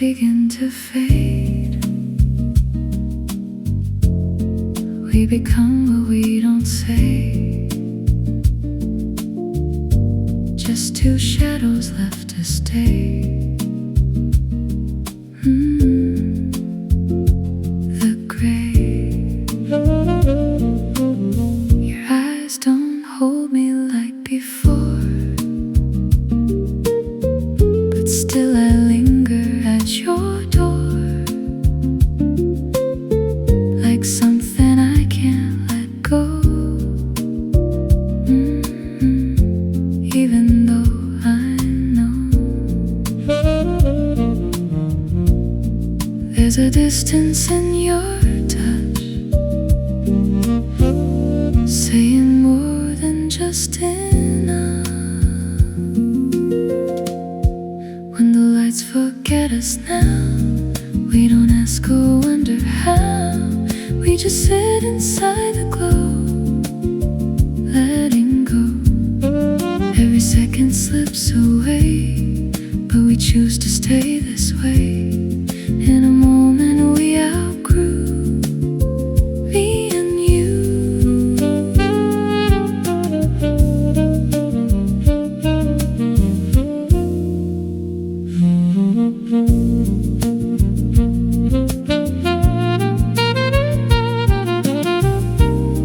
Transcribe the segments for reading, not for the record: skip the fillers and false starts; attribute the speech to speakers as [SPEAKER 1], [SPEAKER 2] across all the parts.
[SPEAKER 1] begin to fade. We become what we don't say. Just two shadows left to stay. The gray. Your eyes don't hold me like before, but still I linger at your door, like something I can't let go. Even though I know there's a distance in your touch, saying more than just enough. When the lights forget us now, we don't ask or wonder how. We just sit inside the glow, letting go. Every second slips away, but we choose to stay this way. In a moment we outgrew me and you.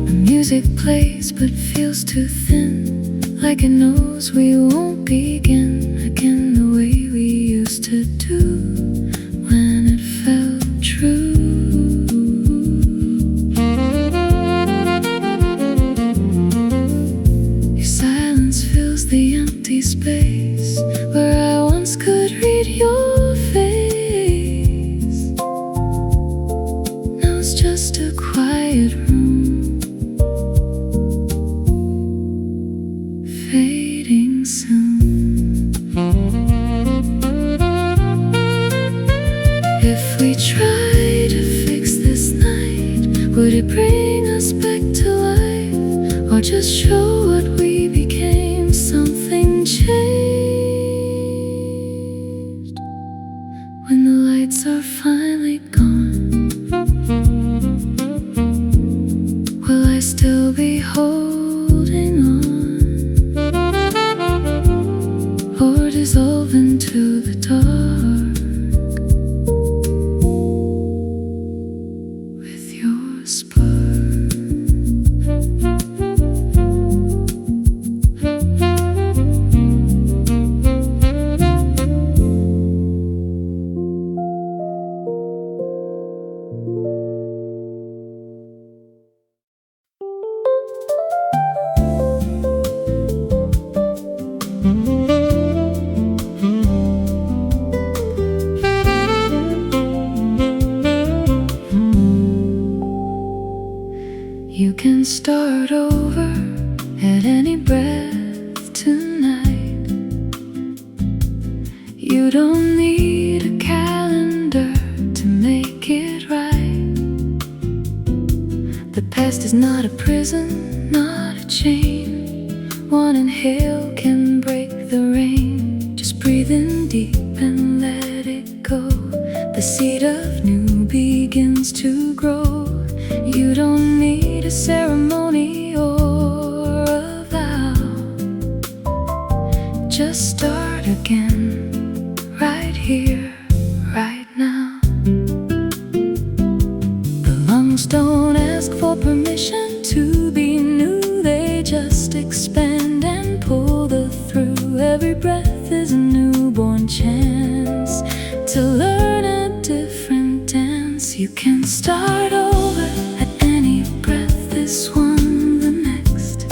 [SPEAKER 1] The music plays but feels too thin, like it knows we won't begin again the way we used to do when it felt true. Your silence fills the empty space where I once could read your face. Now it's just a quiet room, fading soon. If we try to fix this night, would it bring us back to life, or just show what we became? Something changed when the lights are finally gone. Will I still be holding on, or dissolve into the dark with your spark? You can start over at any breath tonight. You don't need a calendar to make it right. The past is not a prison, not a chain. One inhale can break the rain. Just breathe in deep and let it go. The seed of new begins to grow. You don't need a ceremony or a vow. Just start again, right here, right now. The lungs don't ask for permission to be new. They just expand and pull the through. Every breath is a newborn chance to learn a different dance. You can start over at any breath, this one, the next.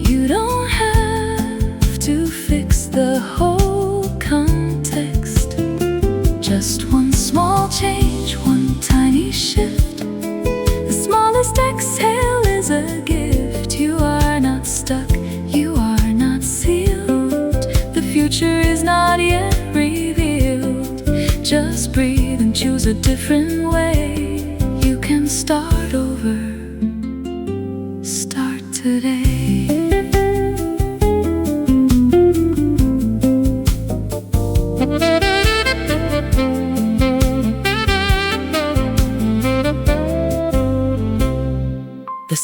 [SPEAKER 1] You don't have to fix the whole context. Just one small change, one tiny shift. The smallest exhale is a gift. You are not stuck, you are not sealed. The future is not yet revealed. Just breathe and choose a different way. You can start over, start today.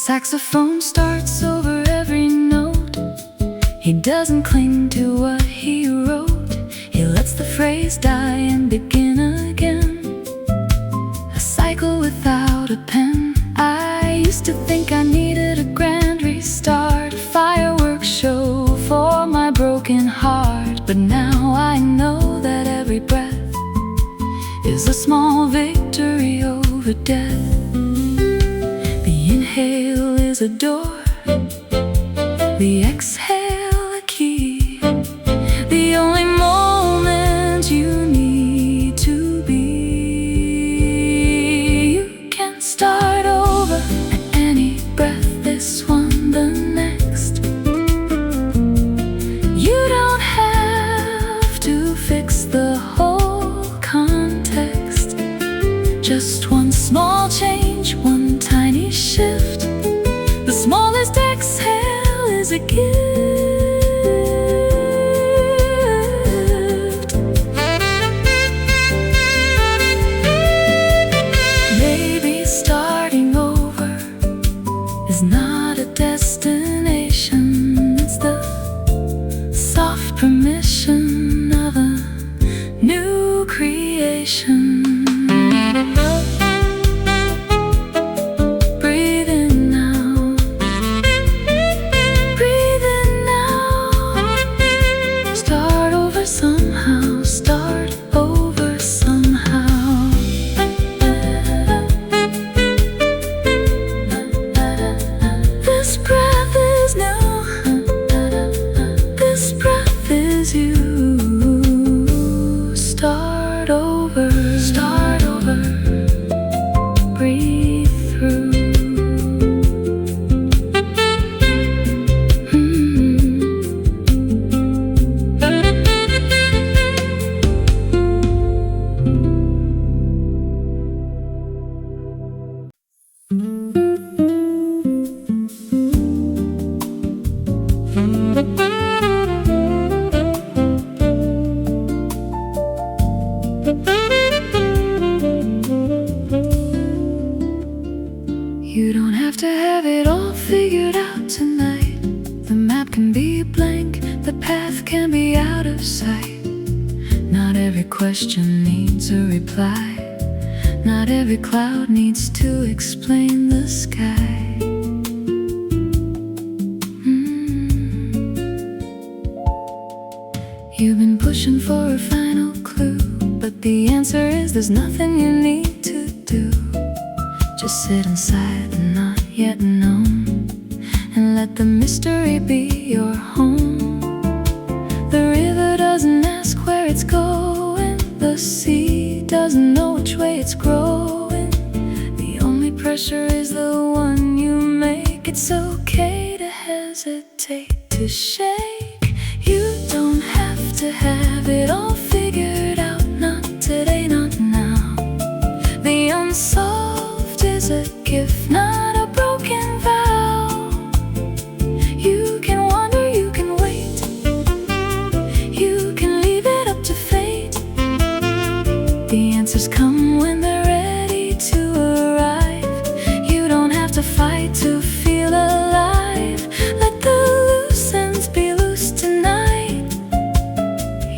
[SPEAKER 1] saxophone starts over every note. He doesn't cling to what he wrote. He lets the phrase die and begin again. A cycle without a pen. I used to think I needed a grand restart, a fireworks show for my broken heart. But now I know that every breath is a small victory over death. The inhale is a door, the exhale a key. The only moment you need to be. You can start over at any breath, this one, the next. You don't have to fix the whole context. Just one small change, one tiny shift. The smallest exhale is a gift. Maybe starting over is not a destination. It's the soft permission of a new creation. Somehow, start over somehow. This breath is new. This breath is you. Start over. Start over. Breathe through. You don't have to have it all figured out tonight. The map can be blank, the path can be out of sight. Not every question needs a reply. Not every cloud needs to explain the sky. You've been pushing for a final clue, but the answer is there's nothing you need to do. Just sit inside the not yet known, and let the mystery be your home. The river doesn't ask where it's going. The sea doesn't know which way it's growing. The only pressure is the one you make. It's okay to hesitate, to shake. You don't have to have it all figured out. Not today, not now. The unsolved is a gift, not a broken vow. You can wander, you can wait. You can leave it up to fate. The answers come when they're ready to arrive. You don't have to fight to feel alive. Let the loose ends be loose tonight.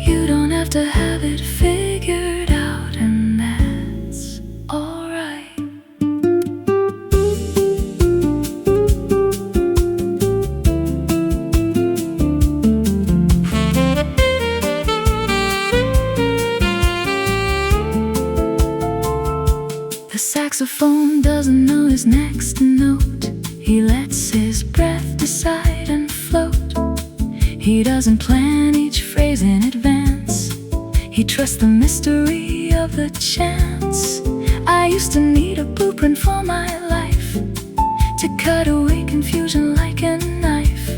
[SPEAKER 1] You don't have to have it figured out, and that's alright. The saxophone doesn't know his next note. He lets his breath decide and float. He doesn't plan each phrase in advance. He trusts the mystery of the chance. I used to need a blueprint for my life, to cut away confusion like a knife.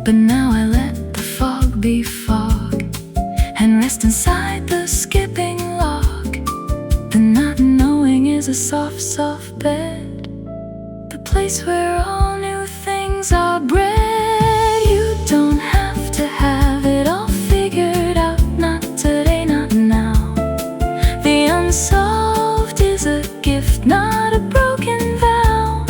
[SPEAKER 1] But now I let the fog be fog, and rest inside the skipping log. The not knowing is a soft, soft bed, the place where all new things are bred. You don't have to have it all figured out. Not today, not now. The unsolved is a gift, not a broken vow.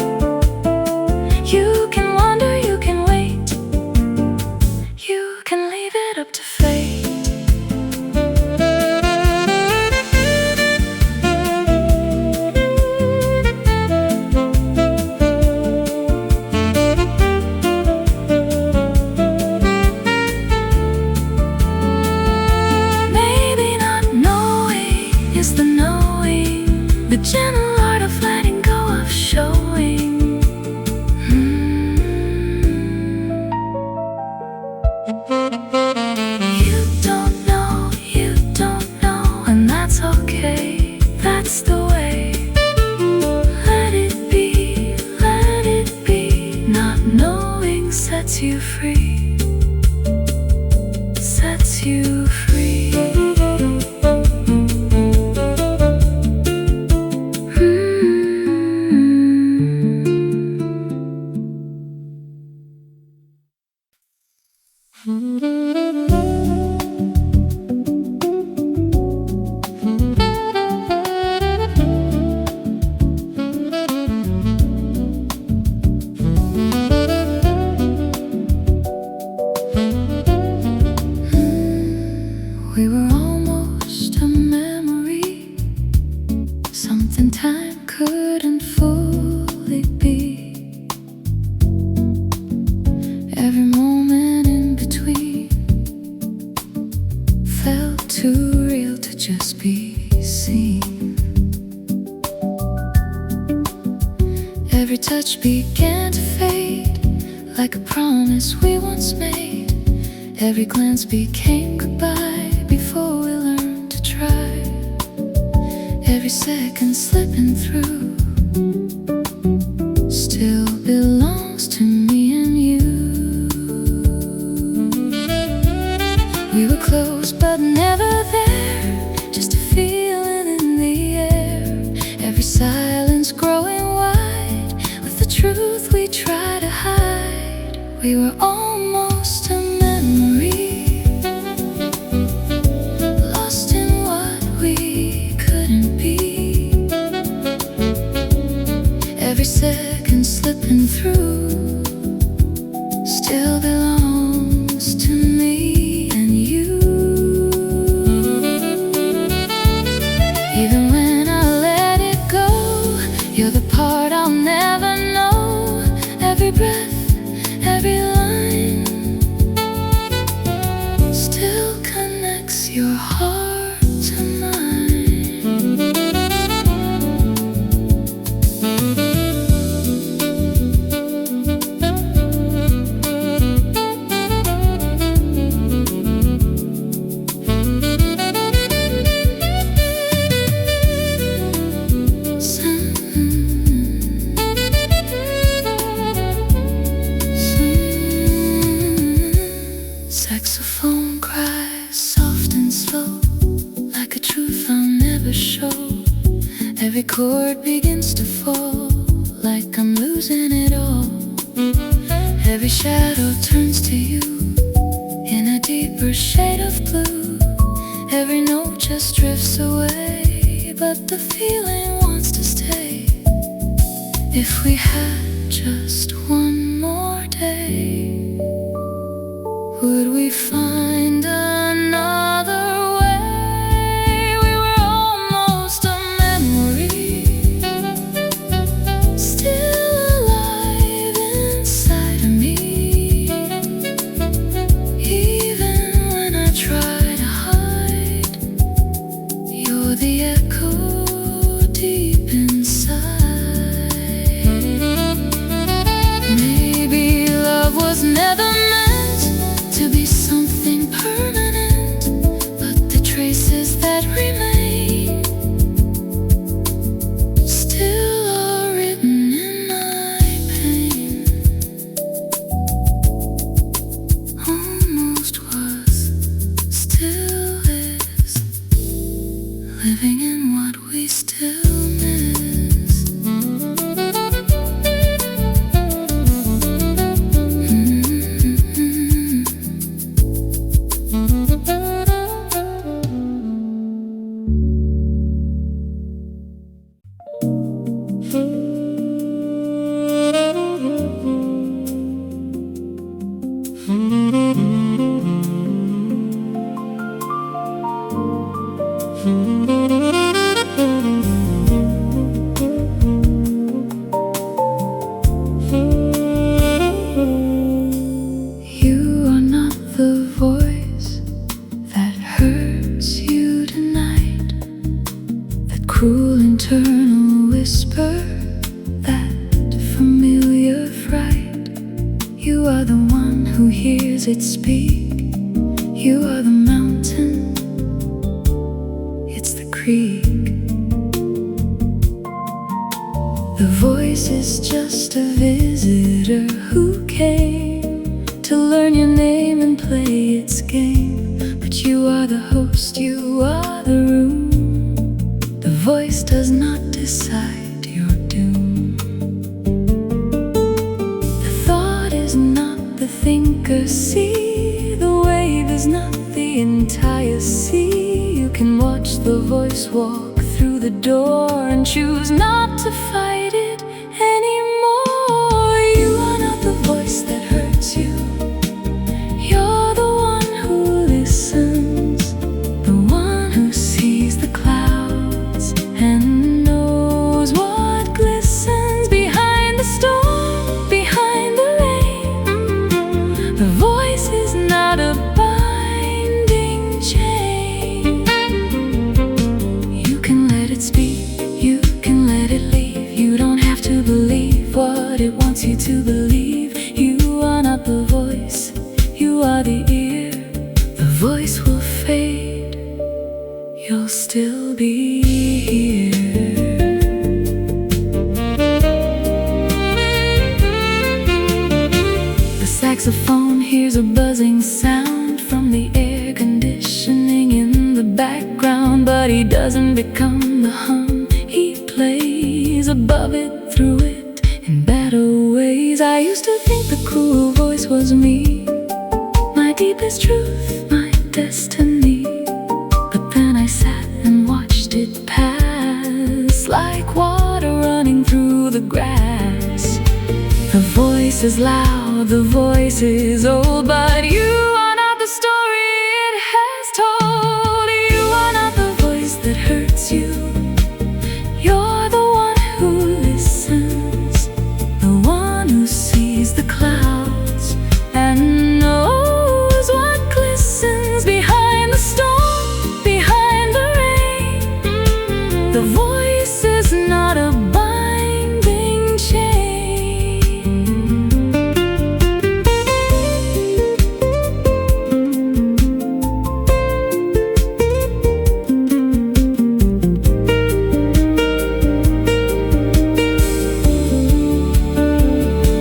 [SPEAKER 1] The gentle art of letting go, of showing. You don't know, and that's okay. That's the way. Let it be. Not knowing sets you free. Sets you free. We were almost a memory, something time couldn't fully be. Every moment in between felt too real to just be seen. Every touch began to fade, like a promise we once made. Every glance became goodbye before we learned to try. Every second slipping through still belongs to me and you. We were close but never there, just a feeling in the air. Every silence growing wide with the truth we try to hide. We were almost a memory, lost in what we couldn't be. Every second slipping through still belongs to me and you. Even when I let it go, you're the part I'll never know. Every breath, every line still connects your heart to mine. Saxophone cries soft and slow, like a truth I'll never show. Every chord begins to fall, like I'm losing it all. Every shadow turns to you in a deeper shade of blue. Every note just drifts away, but the feeling wants to stay. If we had just one more day, would we find another way? We were almost a memory, still alive inside of me. Even when I try to hide, you're the echo deep inside. Maybe love was never meant to be something internal whisper, that familiar fright. You are the one who hears it speak. You are the mountain, it's the creek. The voice is just a visitor who came to learn your name and play its game. But you are the host, you are the room. The voice does not decide your doom. The thought is not the thinker, see. The wave is not the entire sea. You can watch the voice walk through the door and choose not to fight it anymore. You are not the voice that hurts you. You're the one who listens, the one who sees the clouds and knows what glistens behind the storm, behind the rain. The voice is not a binding chain. You can let it speak, you can let it leave. You don't have to believe what it wants you to believe. You are not the voice, you are the ear. The voice will fade, you'll still be here. The saxophone hears a buzzing sound from the air conditioning in the background, but he doesn't become the hum. He plays above it, through it, in better ways. I used to think the cool voice was me, my deepest truth, my destiny. But then I sat and watched it pass, like water running through the grass. The voice is loud, the voice is old, but you are not the story it has told. You are not the voice that hurts you. You're the one who listens, the one who sees the clouds and knows what glistens behind the storm, behind the rain. The voice is not a binding chain.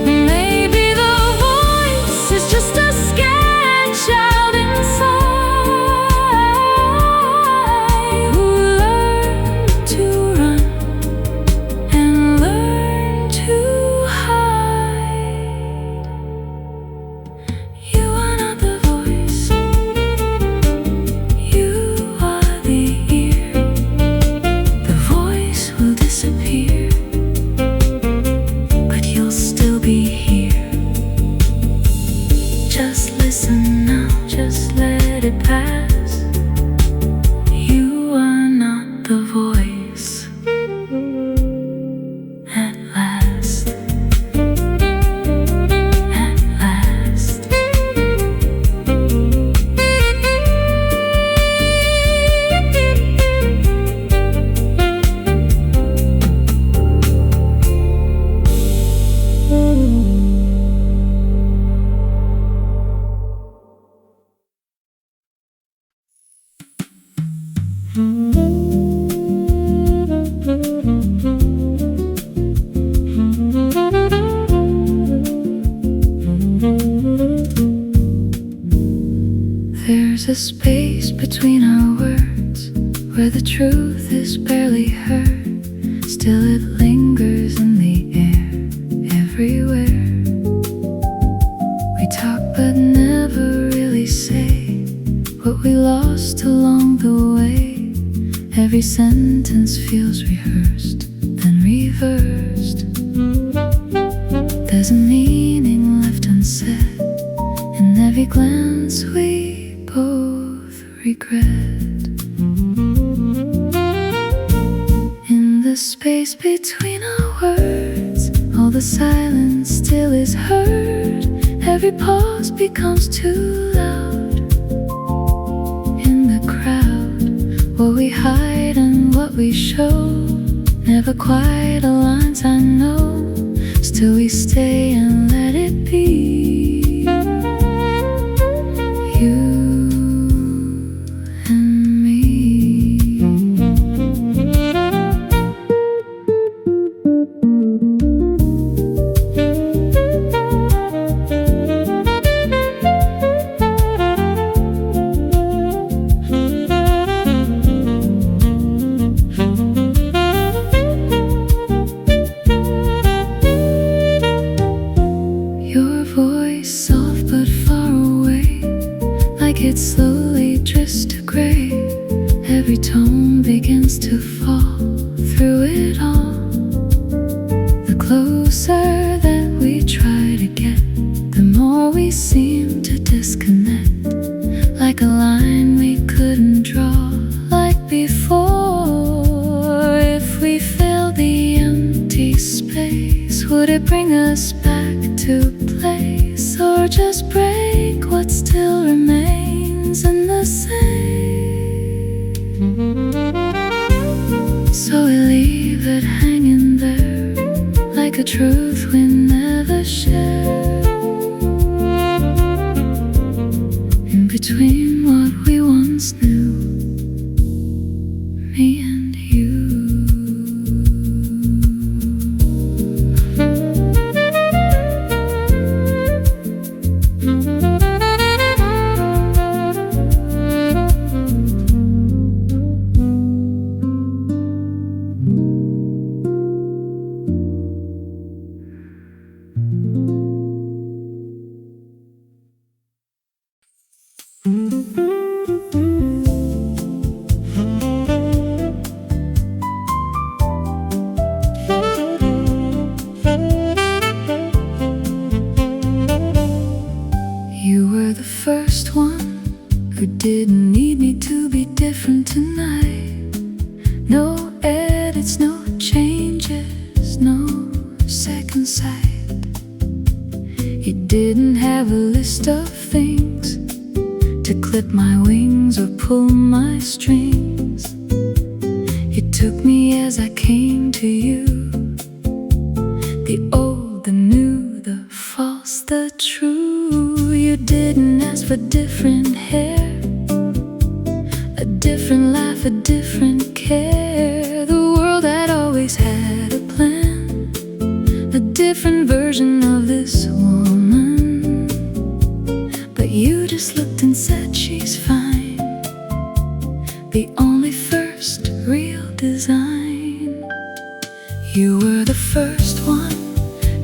[SPEAKER 1] Maybe the voice is just a scared child inside, who learned to run and learned to hide. You are not the voice, you are the ear. The voice will disappear, but you'll still be here. Just listen now, just let it pass. You are not the voice at last. At last. There's a space between our words where the truth is barely heard. Still it lingers in the air, everywhere. We talk but never really say what we lost along the way. Every sentence feels rehearsed, then reversed. There's a meaning left unsaid in every glance we both regret. In the space between our words, all the silence still is heard. Every pause becomes too loud. In the crowd, what we hide and what we show Never quite the lines I know, still we stay and let it be. You and me. Your voice soft but far away, like it slowly drifts to gray. Every tone begins to fall through it all. The closer that we try to get, the more we seem to disconnect. Like a line we couldn't draw like before. If we fill the empty space, would it bring us back to place, or just break what still remains in the same? So we leave it hanging there, like a truth we never shared. In between what we once knew, me and you. You were the first one who didn't need me to be different tonight. No edits, no changes, no second sight. You didn't have a list of things to clip my wings or pull my strings. You took me as I came to you, the old, the new, the false, the true. You didn't ask for different hair, a different laugh, a different care. The world had always had a plan, a different version of this woman. But you just looked and said she's fine, the only first real design. You were the first one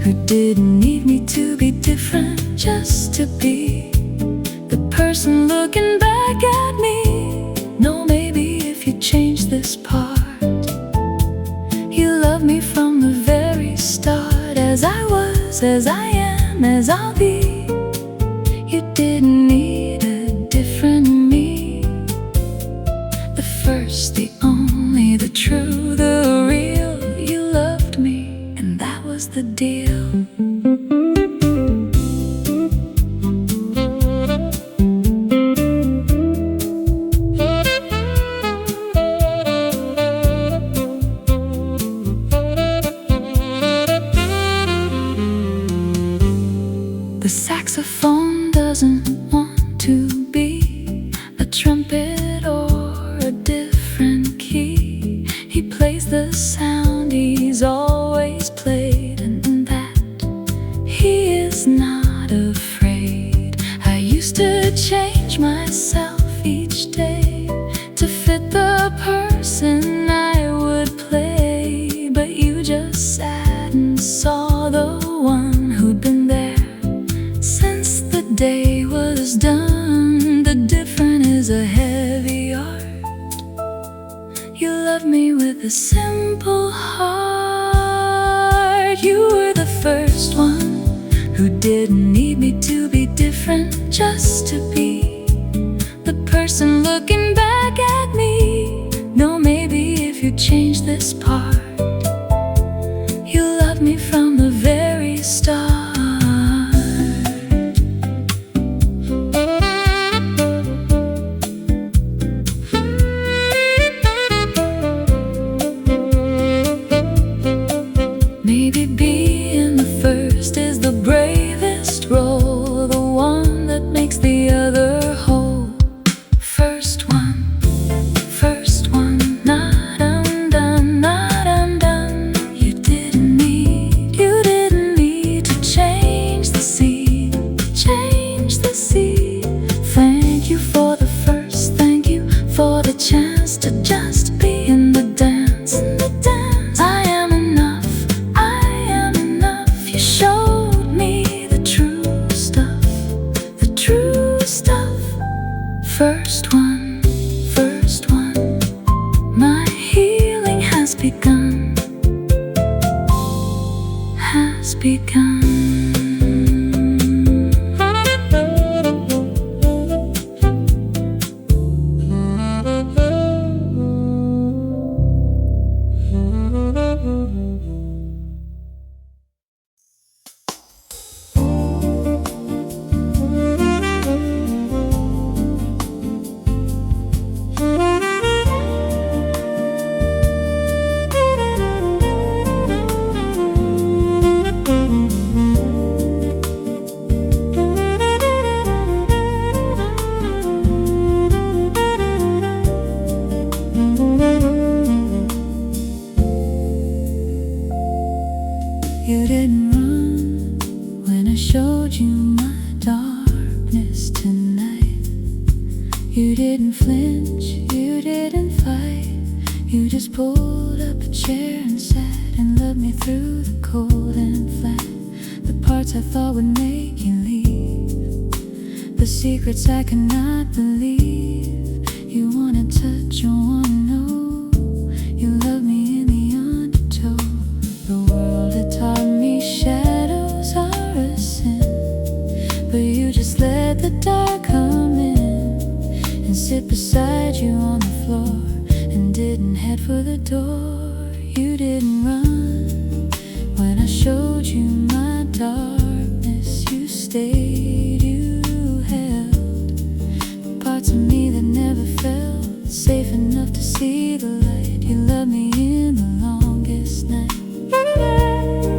[SPEAKER 1] who didn't need me to be different, just to be the person looking back at me. No, maybe if you change this part, you love me from the very start, as I was, as I am, as I'll be. You didn't need a different me, the first, the only, the true, the real. You loved me, and that was the deal. The saxophone doesn't want to be a trumpet or a different key. He plays the sound he's always played, and that he is not afraid. I used to change myself each day to fit the person I would play, but you just sat and saw the one who'd been there since the day was done. The different is a heavy art. You love me with a simple heart. You were the first one who didn't need me to be different, just to be the person looking back at me. No, maybe if you change this part, you love me from the very start. begun. You didn't run when I showed you my darkness tonight. You didn't flinch, you didn't fight. You just pulled up a chair and sat and loved me through the cold and flat. The parts I thought would make you leave, the secrets I could not believe. You wanna touch, you wanna know. You love me in the undertow. The world had taught me shadows are a sin, but you just let the dark come in and sit beside you on the floor, and didn't head for the door. You didn't run when I showed you my darkness. You stayed, you held the parts of me that never felt safe enough to see the light. You loved me in the longest night.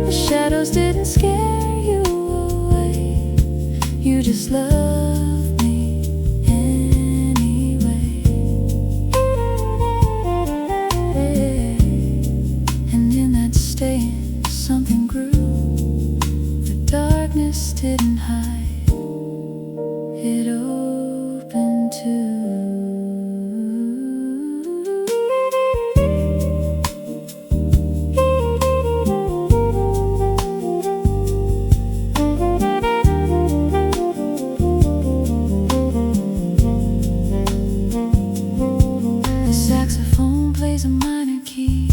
[SPEAKER 1] The shadows didn't scare you away, you just loved me anyway. And in that staying, something grew. The darkness didn't hide, it opened too. The saxophone plays a minor key,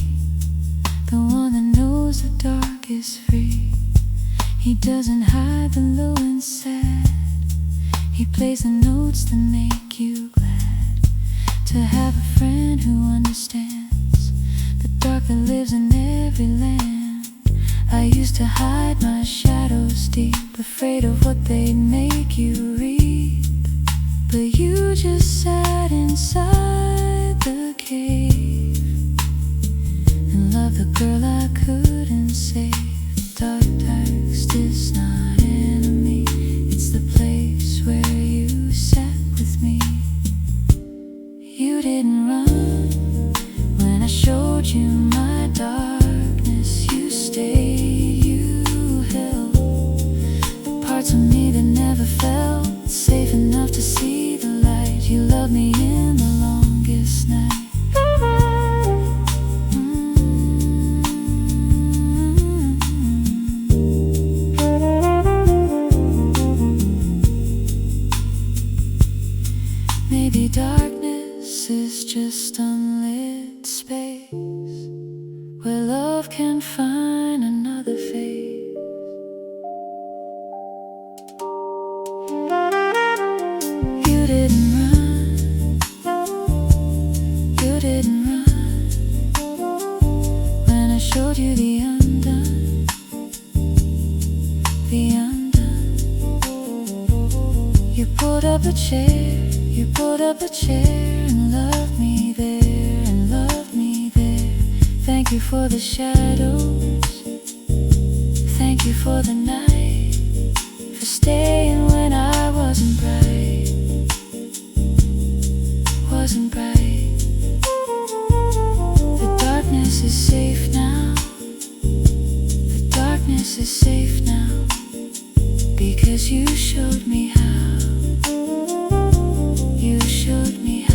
[SPEAKER 1] the one that knows the dark is free. He doesn't hide the low and sad, he plays the notes that make you glad to have a friend who understands the dark that lives in every land. I used to hide my shadows deep, afraid of what they'd make you reap, but you just sat inside the cave and loved the girl I couldn't save. Dark text is not enemy, it's the place where you sat with me. You didn't run when I showed you my darkness. You stayed, you held the parts of me that never felt safe enough to see the light. You loved me in the longest night. Maybe darkness is just unlit space where love can find another face. You didn't run, you didn't run when I showed you the undone, the undone. You pulled up a chair, you pulled up a chair and loved me there, and loved me there. Thank you for the shadows, thank you for the night, for staying when I wasn't bright, wasn't bright. The darkness is safe now, the darkness is safe now, because you showed me how. You showed me how.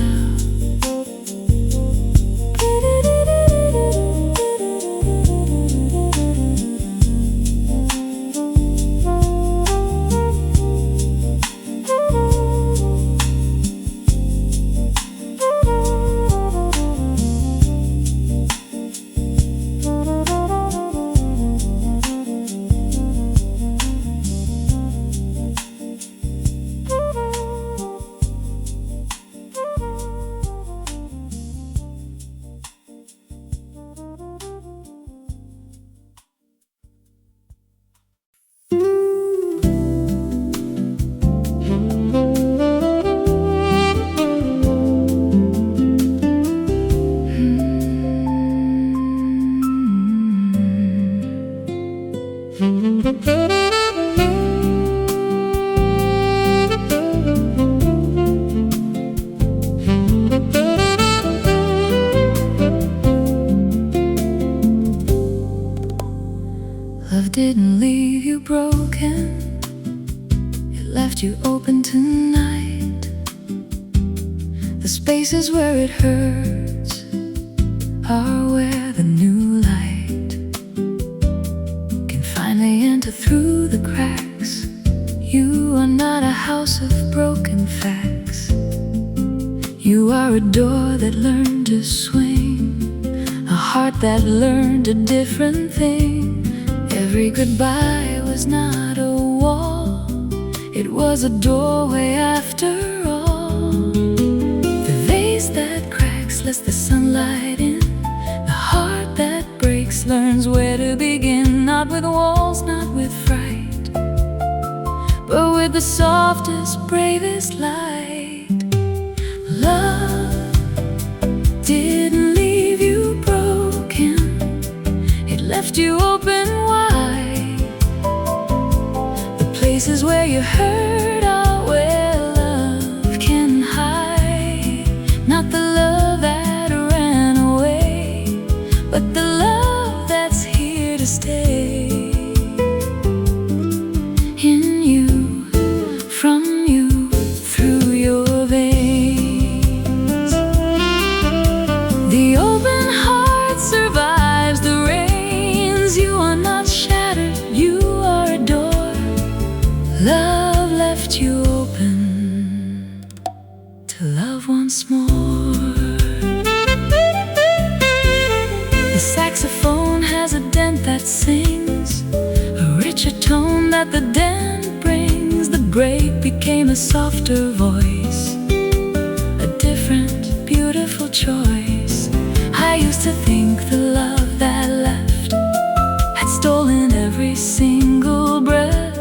[SPEAKER 1] didn't leave you broken, it left you open tonight. The spaces where it hurts are where the new light can finally enter through the cracks. You are not a house of broken facts. You are a door that learned to swing, a heart that learned a different thing. Every goodbye was not a wall, it was a doorway after all. The vase that cracks lets the sunlight in. The heart that breaks learns where to begin. Not with walls, not with fright, but with the softest, bravest light. Love didn't leave you broken, it left you open wide. The places where you hurt are where love can hide. Not the love that ran away, but the love that's here to stay. In you, from you, through your veins. The open heart survives the rains. You are not shattered, you are a door. Love left you open to love once more. The saxophone has a dent that sings, a richer tone that the dent brings. The break became a softer voice, a different, beautiful choice. I used to think the love that left had stolen every single breath,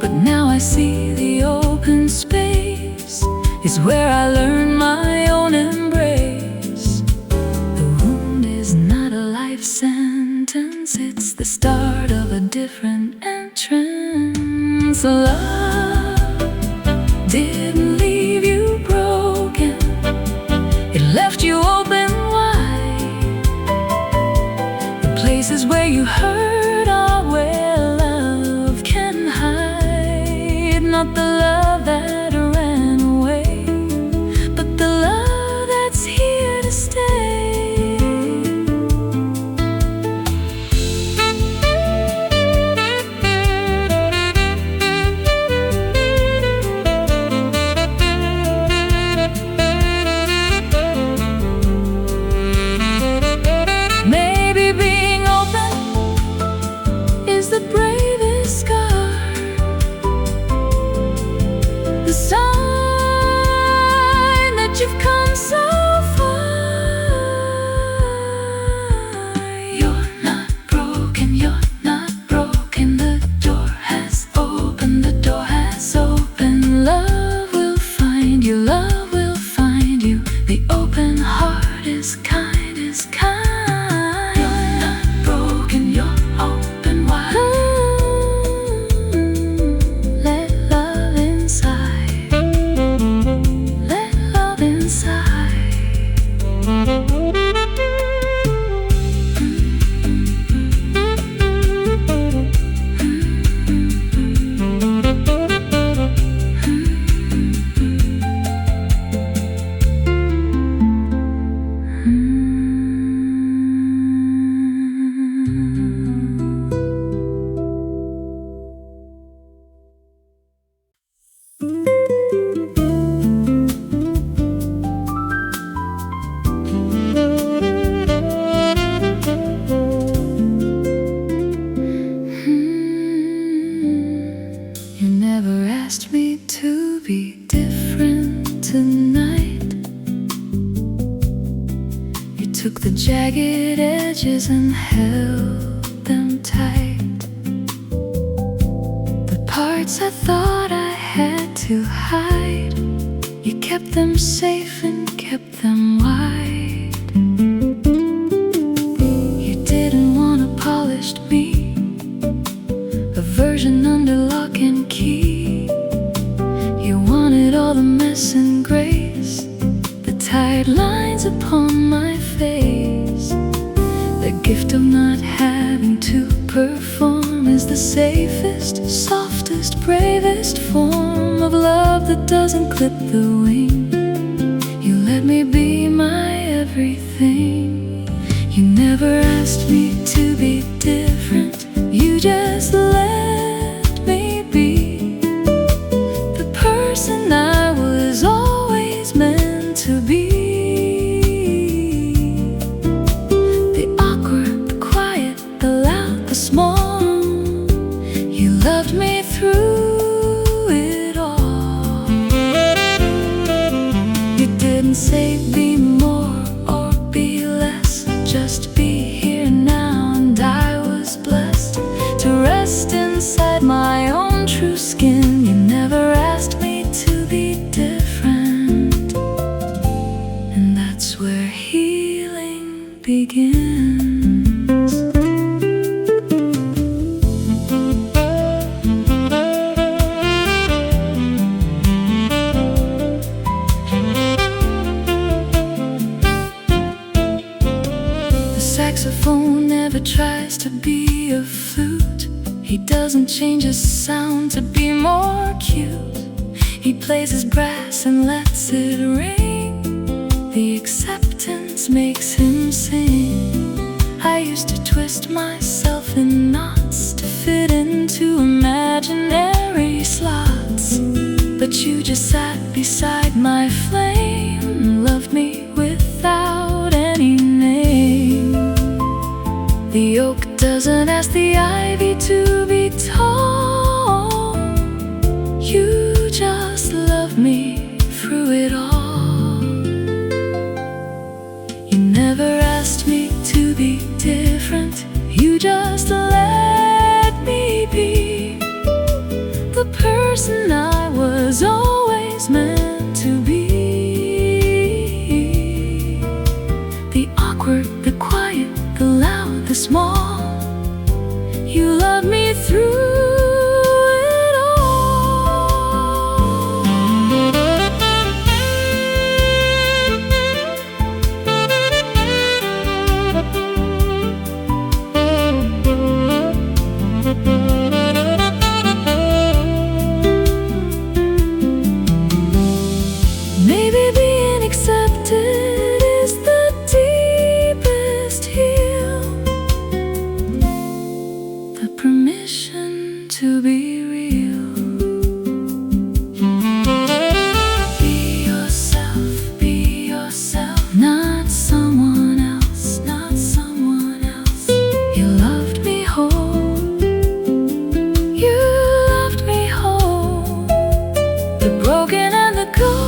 [SPEAKER 1] but now I see the open space is where I learn my own embrace. The wound is not a life sentence, it's the start of a different entrance. Love didn't leave you broken, it left you open wide. The places where you hurt are where love can hide. Not the love that ran away, but the love that's here to stay. Maybe being open is the bravest scar, the sign that you've come so far. You're not broken, you're not broken. The door has opened, the door has opened. Love will find you, love will find you. The open heart is kind, is kind. You're not broken, you're open wide. Let love inside, let love inside. You never asked me to be different tonight. You took the jagged edges and held them tight. The parts I thought I had to hide, you kept them safe and kept them wide. You didn't want a polished me, a version under lock and key. You wanted all the mess and grace, the tight lines upon my face. The gift of not having to perform the safest, softest, bravest form of love that doesn't clip the wing. You let me be my everything. You never asked me to be different. You just let me be the person I was always meant to be. The awkward, the quiet, the loud, the small. You loved me through it all. You didn't say be more or be less, just be here now, and I was blessed to rest inside my own true skin. You never asked me to be different, and that's where healing begins. The saxophone never tries to be a flute. He doesn't change his sound to be more cute. He plays his brass and lets it ring. The acceptance makes him sing. I used to twist myself in knots to fit into imaginary slots, but you just sat beside my flame and loved me without any name. The oak doesn't ask the ivy to be tall. You just love me through it all. You never asked me to be different. You just let me be the person I was always meant to be. The awkward, the quiet, the loud, the small. You love me through it all. Maybe being accepted is the deepest heal. The permission to be real. Be yourself, not someone else, not someone else. You loved me whole. You loved me whole. The broken and the gold.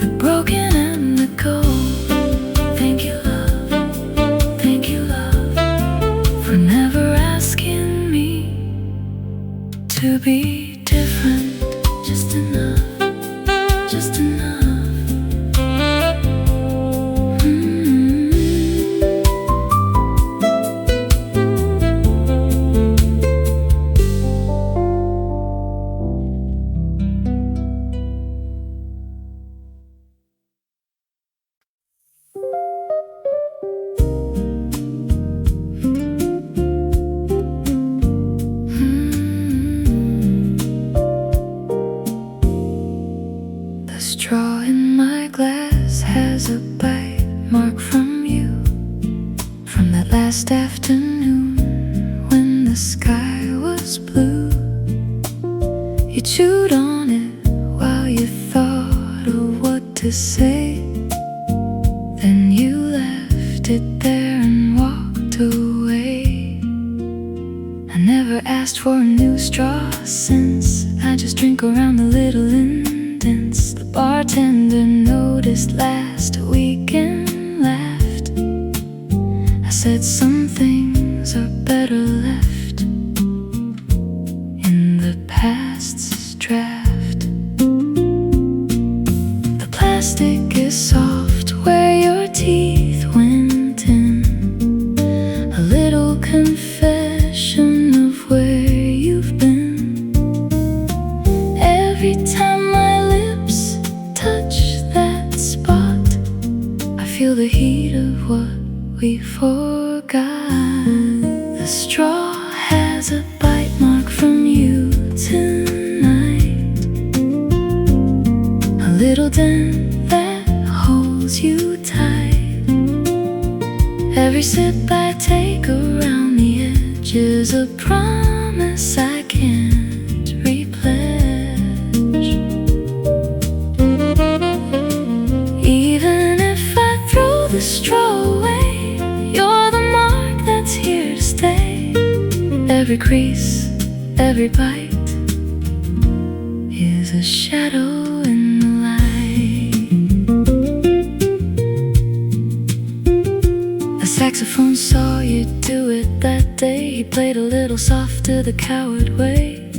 [SPEAKER 1] The broken and the gold. Thank you, love. Thank you, love, for never asking me to be different. Just enough, just enough. The straw in my glass has a bite mark from you, from that last afternoon when the sky was blue. You chewed on it while you thought of what to say. Then you left it there and walked away. I never asked for a new straw since. I just drink around the little indents. The bartender noticed last week and laughed. I said some things are better left in the past's draft. The plastic is soft where your teeth went in. A little confession of where you've been. Every time my touch that spot, I feel the heat of what we forgot. The straw has a bite mark from you tonight, a little dent that holds you tight. Every sip I take around the edge is a promise I can't repledge. Even if I throw the straw away, you're the mark that's here to stay. Every crease, every bite is a shadow in the light. The saxophone saw you do it that day. He played a little softer the coward way.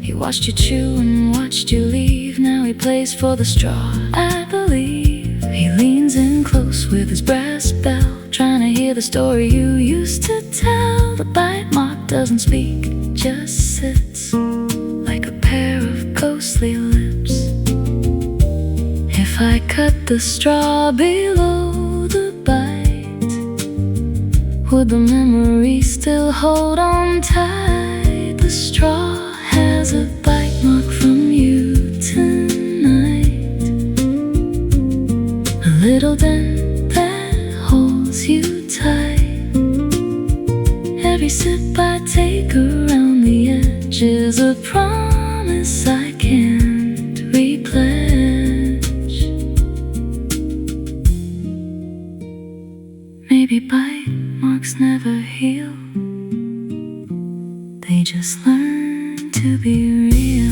[SPEAKER 1] He watched you chew and watched you leave. Now he plays for the straw, I believe. He leans in close with his brass bell, trying to hear the story you used to tell. The bite mark doesn't speak, just sits like a pair of ghostly lips. If I cut the straw below the bite, would the memory still hold on tight? The straw has a bite mark from you tonight, a little dent that holds you tight. Every sip I take around the edge is a promise I can't repledge. Maybe bite marks never heal, they just learn to be real.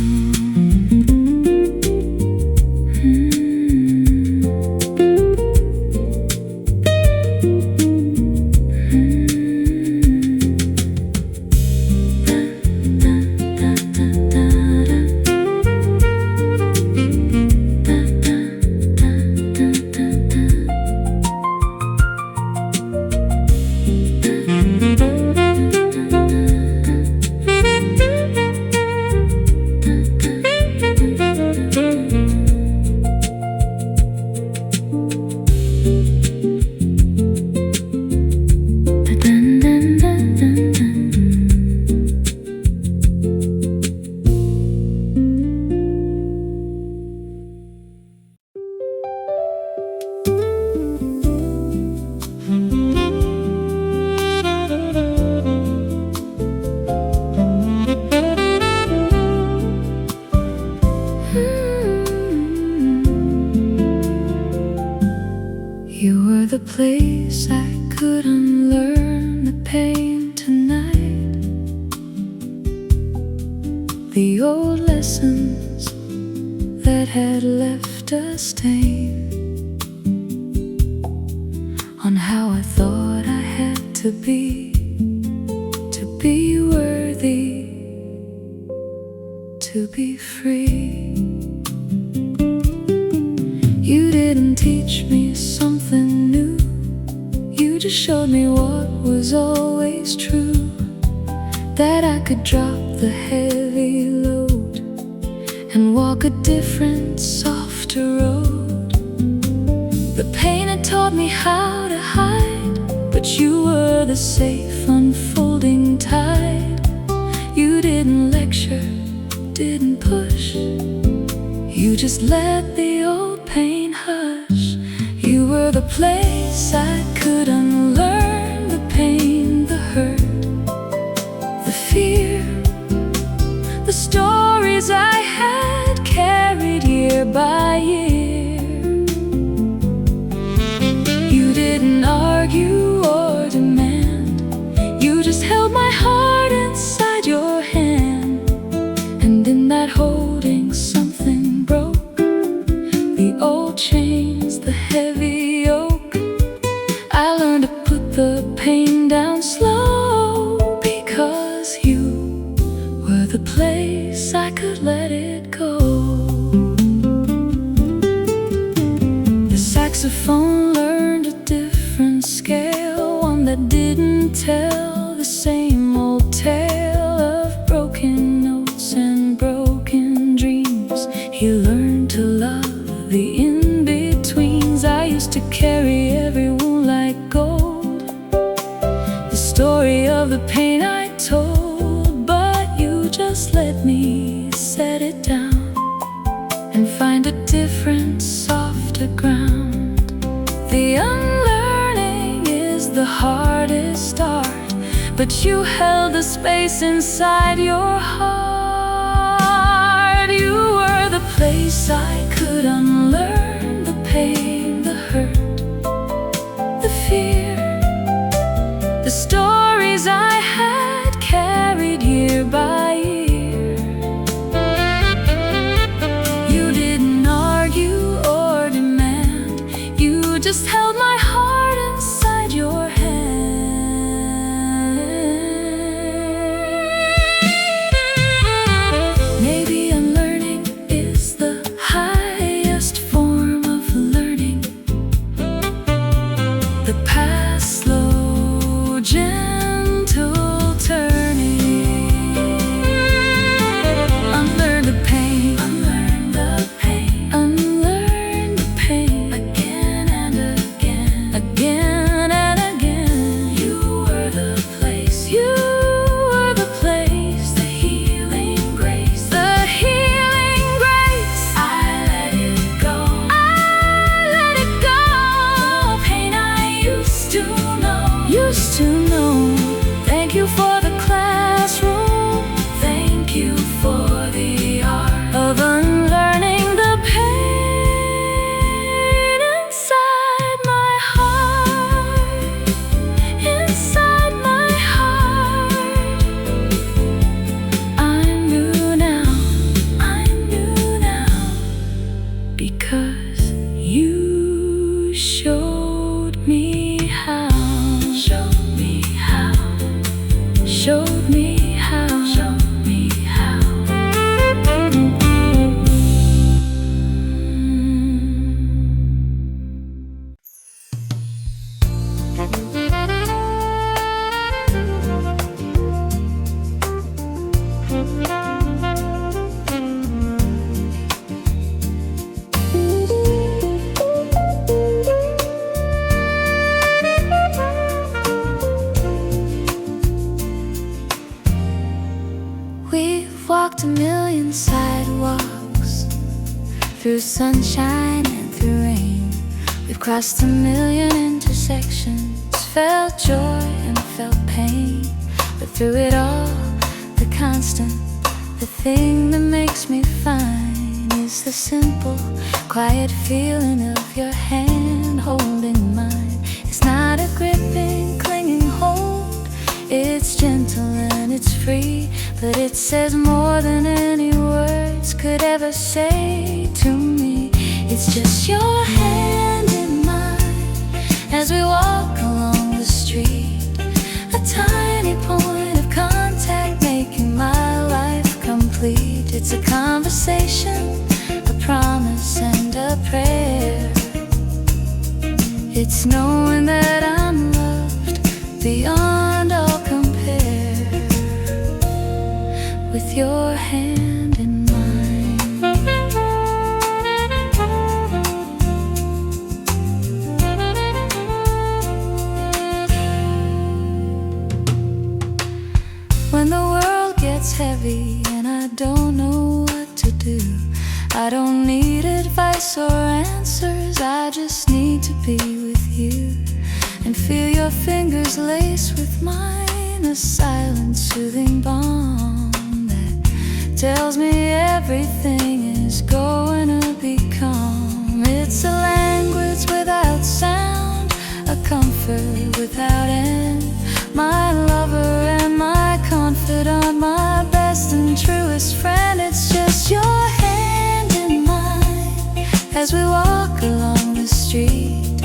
[SPEAKER 1] You were the place I could unlearn the pain tonight. The old lessons that had left a stain on how I thought I had to be worthy, to be free. You didn't teach me something new, you just showed me what was always true, that I could drop the heavy load and walk a different, softer road. The pain had taught me how to hide, but you were the safe, unfolding tide. You didn't lecture, didn't push, you just let the old pain hush. You were the place I could unlearn the pain, the hurt, the fear, the stories I had carried year by year. You didn't argue or demand, you just held my heart inside your hand. And in that holding something broke, the old chains, the heavy yoke. I learned to put the pain down slow, because you were the place I could let it go. The saxophone learned a different scale, one that didn't tell the same old tale of broken notes and broken dreams. He learned to love the in-betweens. I used to carry every wound like gold, of the pain I told, but you just let me set it down and find a different, softer ground. The unlearning is the hardest art, but you held the space inside your heart. You were the place I could unlearn the pain, the hurt, the fear, the stories I had carried year by year. You didn't argue or demand, you just held my heart inside your hand. Maybe unlearning is the highest form of learning. The past slow, gentle turning. Unlearn the pain, unlearn the pain, unlearn the pain, again and again, again and again. You were the place, you were the place, the healing grace, the healing grace. I let it go, I let it go. The pain I used to know, used to know. Thank you for the classroom, thank you for the art of unlearning the pain inside my heart, inside my heart. I'm new now, I'm new now, because you showed me how, showed me how, showed me how, showed me how. We've walked a million sidewalks, through sunshine and through rain. We've crossed a million intersections, felt joy and felt pain. But through it all, the constant, the thing that makes me fine, is the simple, quiet feeling of your hand holding mine. It's not a gripping, clinging hold, it's gentle and it's free, but it says more than any words could ever say to me. It's just your hand in mine as we walk along the street, a tiny point of contact making my life complete. It's a conversation, a promise and a prayer. It's knowing that I'm loved beyond all compare, with your hand in mine. When the world gets heavy and I don't know what to do, I don't need advice or answers, I just need to be with you and feel your fingers lace with mine, a silent, soothing balm that tells me everything is going to be calm. It's a language without sound, a comfort without end, my lover and my confidant, my best and truest friend. It's just your hand in mine as we walk along the street,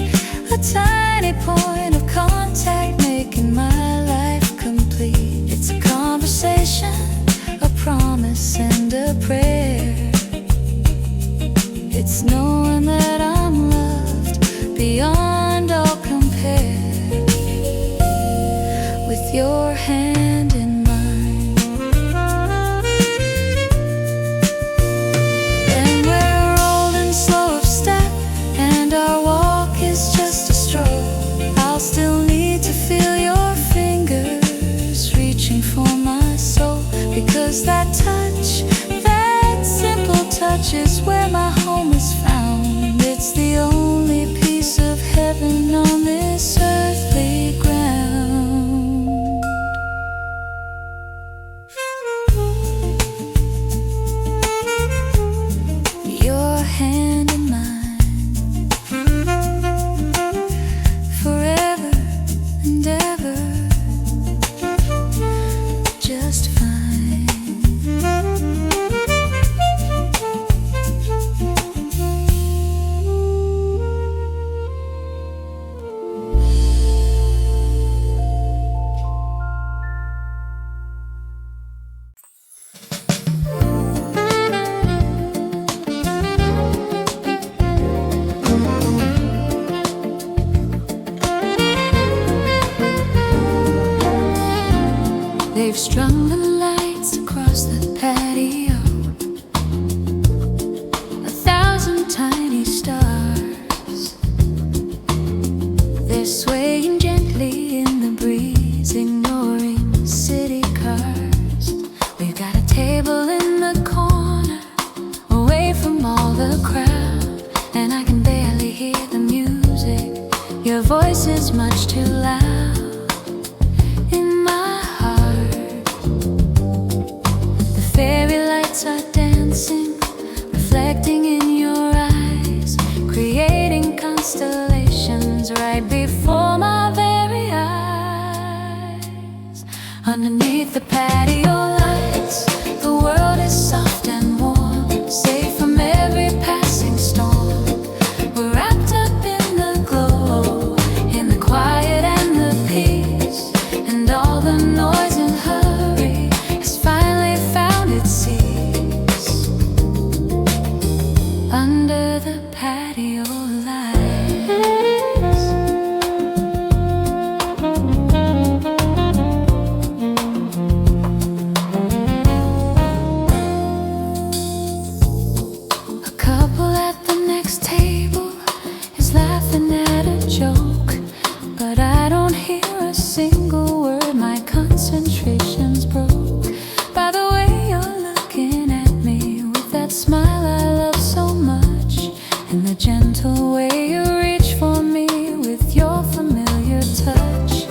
[SPEAKER 1] a tiny point of contact making my life complete. It's a conversation, a promise and a prayer. It's knowing that I'm loved beyond all compare, with your hand in mine. And we're rolling slow of step, and our walk is just a stroll. I'll still need to feel your fingers We've strung the lights across the patio, 1,000 tiny stars. They're swaying gently in the breeze, ignoring city cars. We've got a table in the corner, away from all the crowd, and I can barely hear the music. Your voice is much too loud in my heart. The fairy lights are dancing, reflecting in your eyes, creating constellations right before my very eyes. Underneath the patio lights, the world is soft and warm, safe from every passing storm. We're wrapped up in the glow, in the quiet and the peace, and all the noise and hurry has finally found its cease. Under the patio lights, a couple at the next table is laughing at a joke, but I don't hear a single word. My concentration's broke by the way you're looking at me, with that smile I love so much, and the gentle way you reach for me with your familiar touch.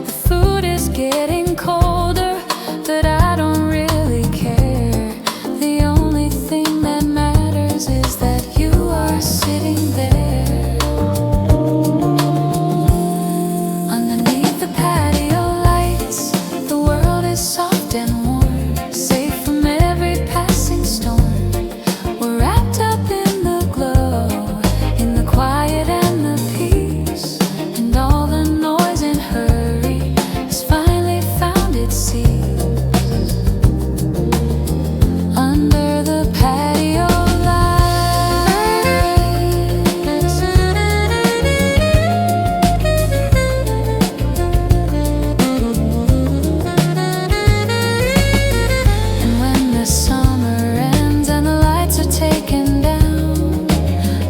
[SPEAKER 1] The food is getting colder, but I don't really care. The only thing that matters is that you are sitting there. Underneath the patio lights, the world is soft and warm, safe from every passing storm. We're wrapped up in the glow, in the quiet and the peace, and all the noise and hurry has finally found its cease. Under the patio lights, and when the summer ends and the lights are taken down,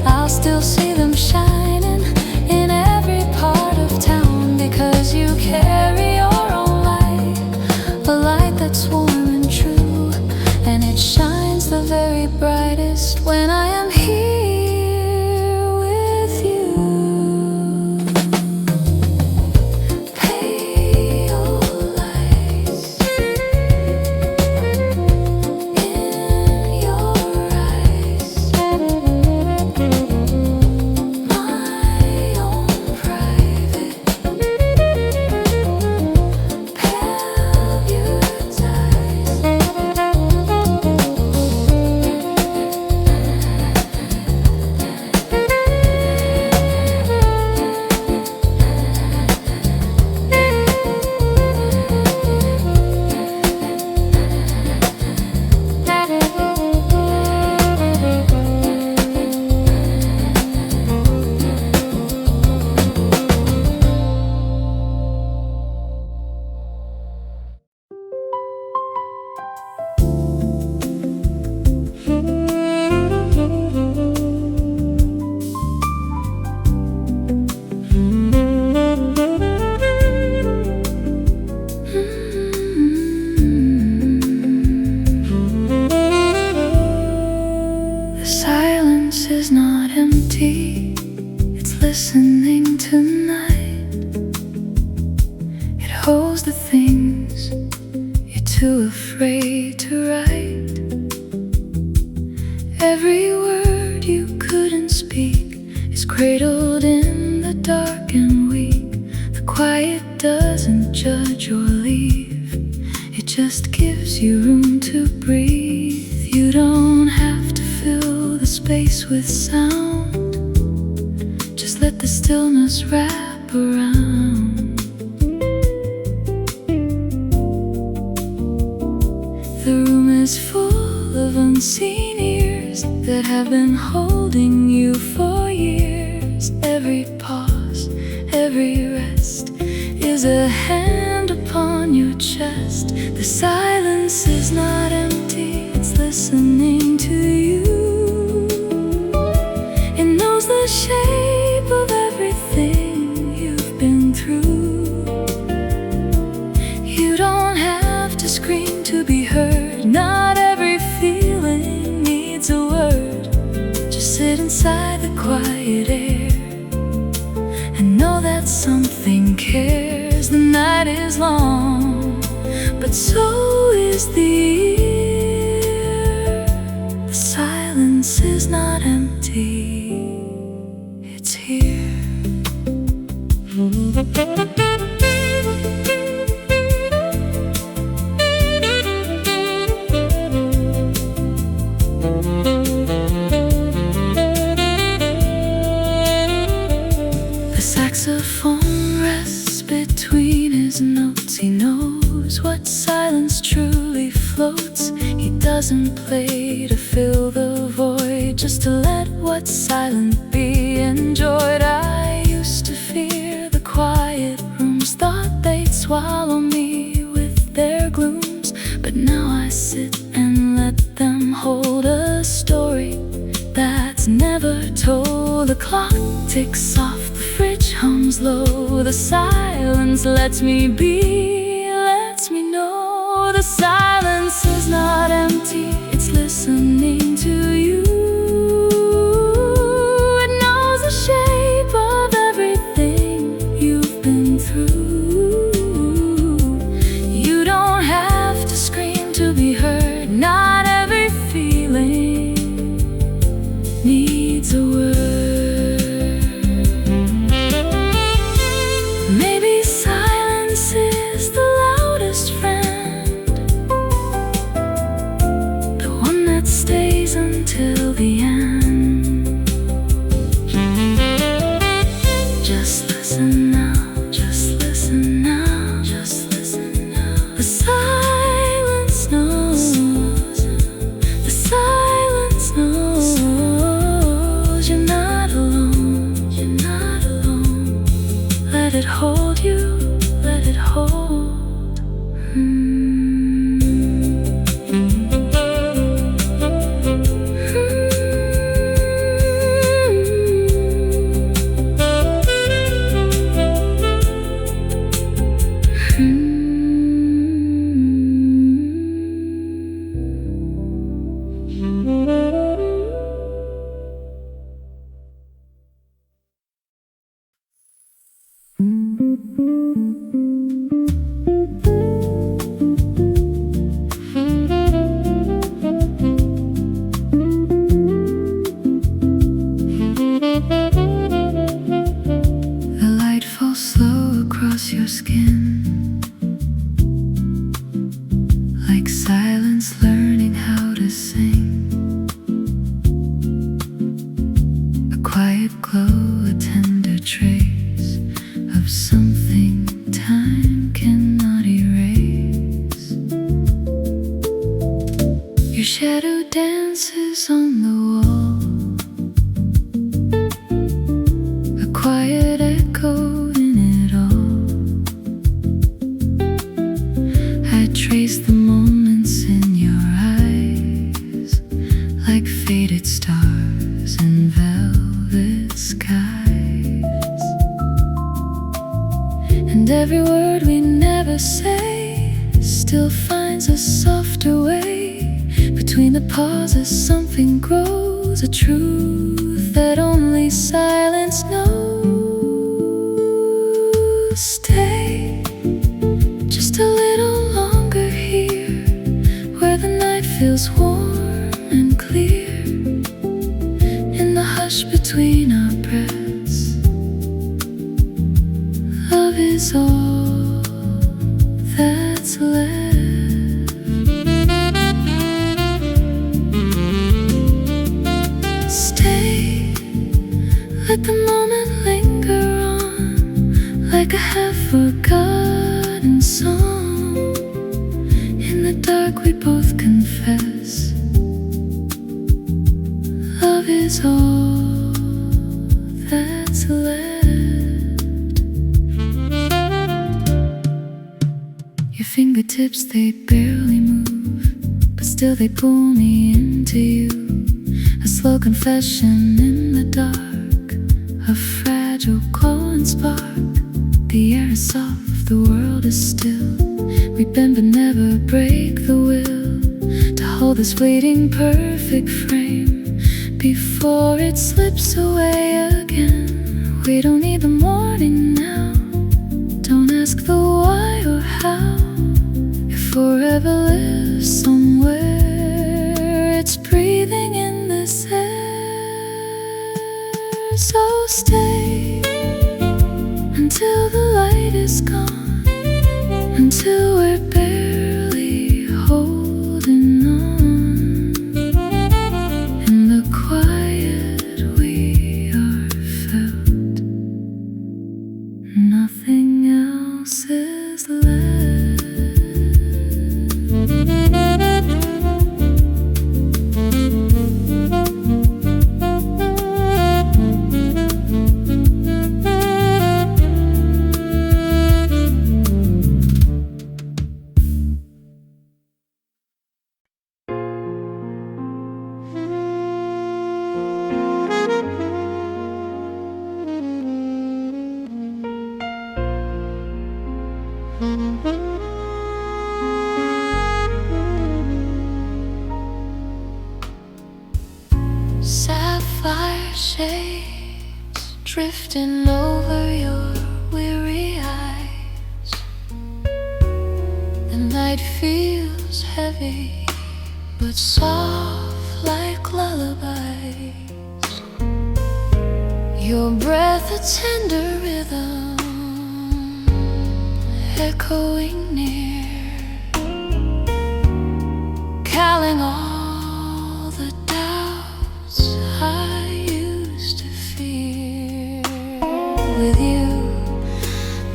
[SPEAKER 1] I'll still see them shining in every part of town, because you carry your own light, a light that's warm and true, and it shines the very brightest when I am here with you. Pale lights in your eyes, my own private The silence is not empty, it's listening tonight. It holds the things you're too afraid to write. Every word you couldn't speak is cradled in the dark and weak. The quiet doesn't judge or leave, it just gives you room to breathe. You don't have to fill the space with sound, just let the stillness wrap around. The room is full of unseen ears that have been holding you for years. Every pause, every rest is a hand upon your chest. The silence is not empty, it's listening to you. It knows the shape of everything you've been through. You don't have to scream to be heard. Not every feeling needs a word. Just sit inside the quiet air and know that something cares. The night is long, but so is the ear. The silence is not empty, it's here. The saxophone rests between his notes. He knows what silence truly floats. He doesn't play to fill the void, just to let what's silent be enjoyed. I used to fear the quiet rooms, thought they'd swallow me with their glooms. But now I sit and let them hold a story that's never told. The clock ticks off, the fridge hums low. The silence lets me be, lets me know. The silence is not empty, it's listening to you. It knows the shape of everything you've been through. You don't have to scream to be heard. Not every feeling needs a word. Maybe silence is the loudest friend, the one that stays until the end. Just listen now, just listen now, just listen now. The silence knows, the silence knows. You're not alone, you're not alone. Let it hold you, let it hold. The light falls slow across your skin, like silence learning how to sing. A quiet glow, a tender trace of something time cannot erase. Your shadow dances on the wall, a quiet echo in it all. I trace the moments in your eyes, like faded stars in velvet skies. And every word we never say still finds a softer way. Between the pauses something grows, a truth that only silence knows. Stay just a little longer here, where the night feels warm and clear. In the hush between our breaths, love is all that's left. Stay, let the moment linger on, like a half-forgotten song. In the dark we both confess, love is all that's left. Your fingertips, they barely move, but still they pull me into you. A slow confession in the dark, a fragile glowing spark. The air is soft, the world is still. We bend but never break the will to hold this fleeting perfect frame before it slips away again. We don't need the morning now, don't ask the why or how. If forever lives somewhere, it's breathing in this air. So stay until the light is gone, until we're barely holding on. In the quiet we are felt, nothing else is left. Sapphire shades drifting over your weary eyes. The night feels heavy but soft like lullabies. Your breath a tender rhythm echoing near, calling all the doubts I used to fear. With you,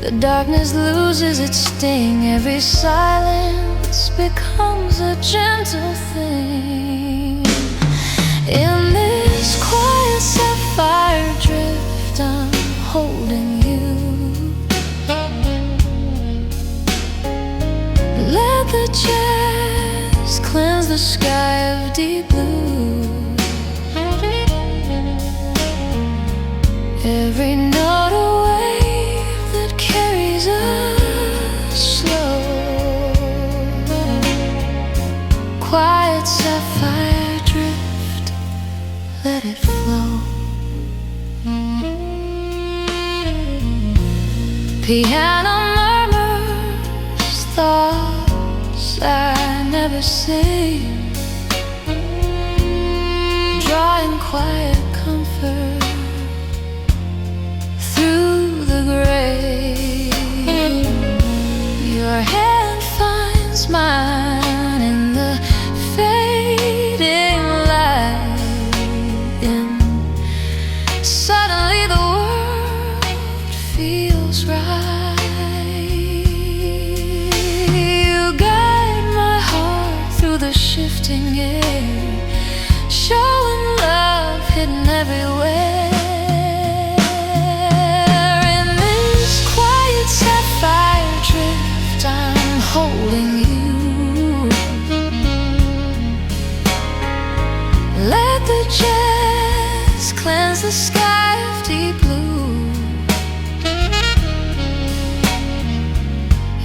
[SPEAKER 1] the darkness loses its sting. Every silence becomes a gentle thing. In this quiet sapphire drift, I'm holding you. Let the jazz cleanse the sky of deep blue. Every note a wave that carries us slow. Quiet sapphire drift, let it flow. Piano murmurs thoughts I never say, drawing quiet comfort through the gray. Your hand finds mine in the fading light, and suddenly the world feels right. You guide my heart through the shifting air, showing love hidden everywhere. Holding you, let the jazz cleanse the sky of deep blue.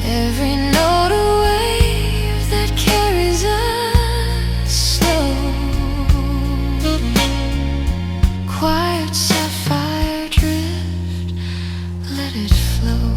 [SPEAKER 1] Every note a wave that carries us slow. Quiet sapphire drift, let it flow.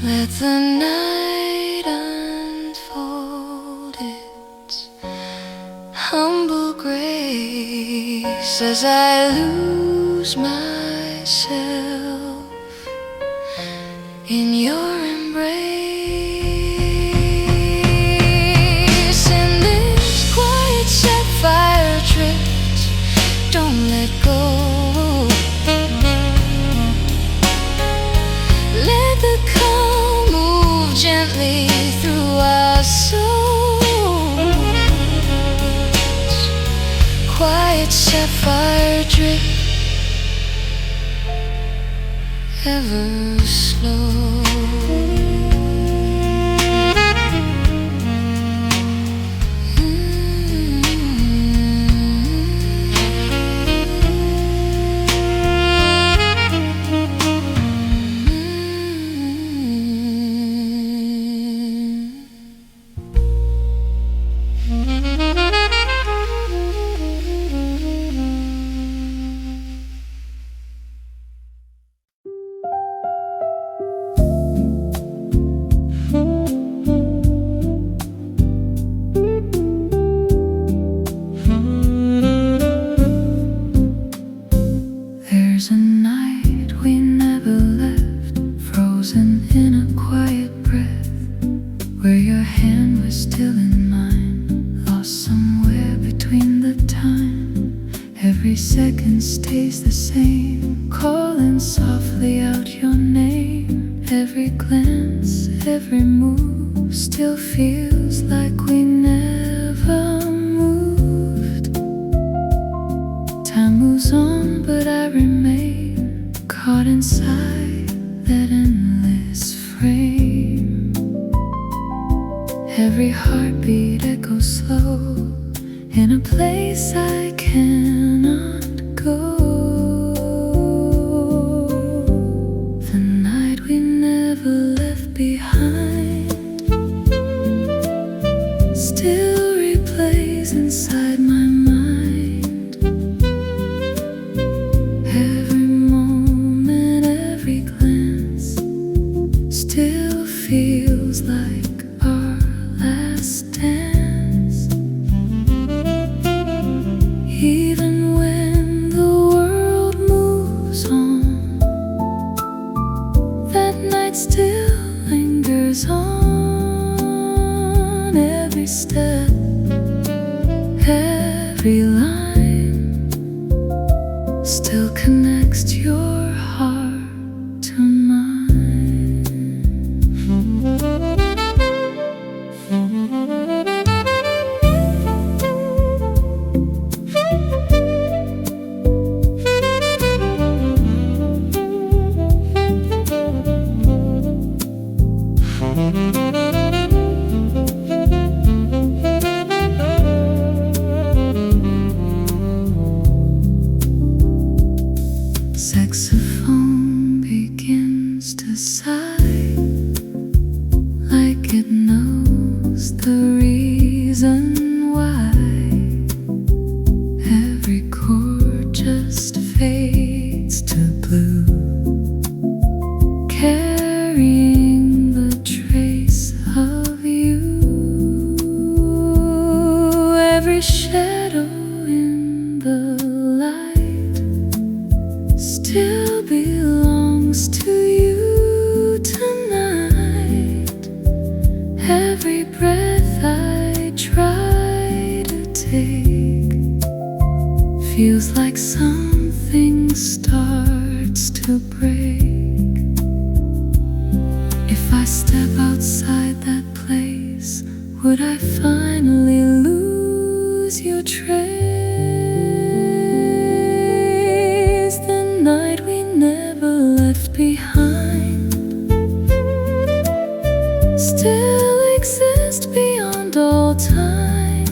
[SPEAKER 1] Let the night unfold its humble grace as I lose myself in your embrace. In this quiet sapphire drift, don't let go. quiet sapphire drip, ever slow. There's a night we never left, frozen in a quiet breath, where your hand was still in mine, lost somewhere between the time. Every second stays the same, calling softly out your name. Every glance, every move still feels like we never moved. Time moves on, but I remain caught inside that endless frame. Every heartbeat echoes slow in a place I cannot go. The night we never left behind still replays inside my mind. Every moment, every glance still feels like our last dance. Even when the world moves on, that night still lingers on. Every step, every line still connects to your heart to mine. Saxophone begins to sigh, like it knows the reason why. Every chord just fades to blue, carrying the trace of you. Every shadow in the light still belongs to you tonight. Every breath I try to take feels like something starts to break. If I step outside that place, would I finally lose your trace? The night we never left behind still exists beyond all time.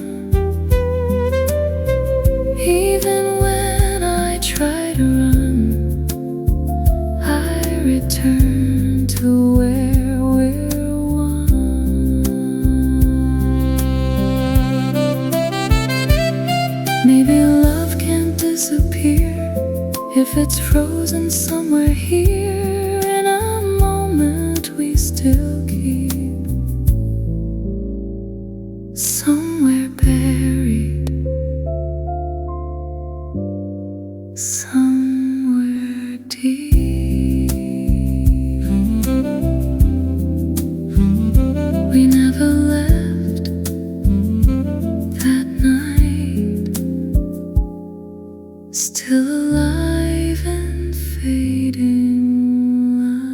[SPEAKER 1] Even when I try to run, I return to where we're one. Maybe love can't disappear if it's frozen somewhere here in a moment we still keep. Somewhere buried, somewhere deep. We never left that night, still alive and fading light.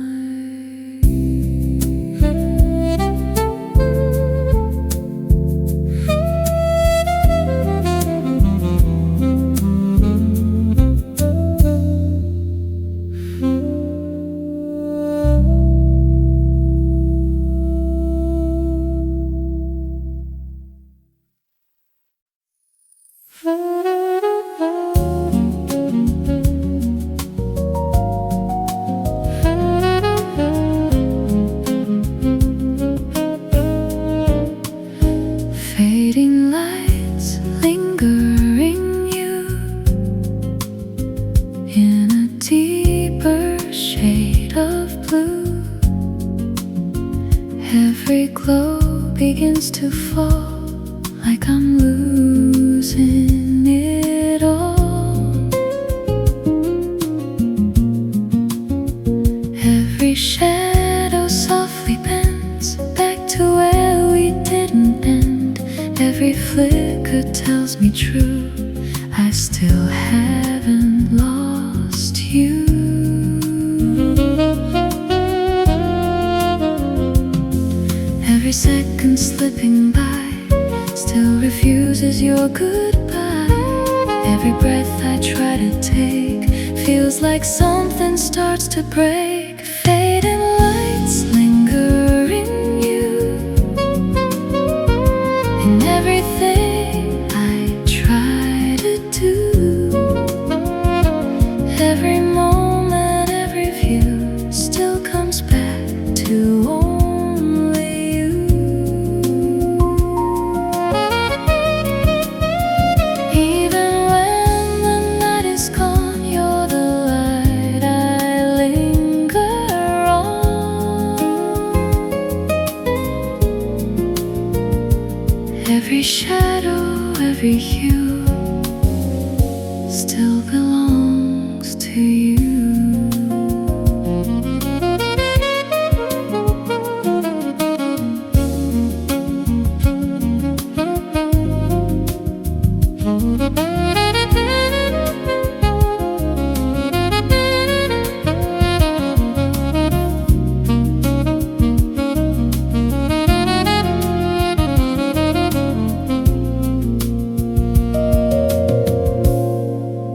[SPEAKER 1] to fall, like I'm losing it all. Every shadow softly bends back to where we didn't end. Every flicker tells me true, I still haven't lost you. Every second slipping by still refuses your goodbye. Every breath I try to take feels like something starts to break. Fading lights linger in you, in everything I try to do. Every moment, every view still comes back to only you. Even when the night is gone, you're the light I linger on. Every shadow, every hue still belongs to you.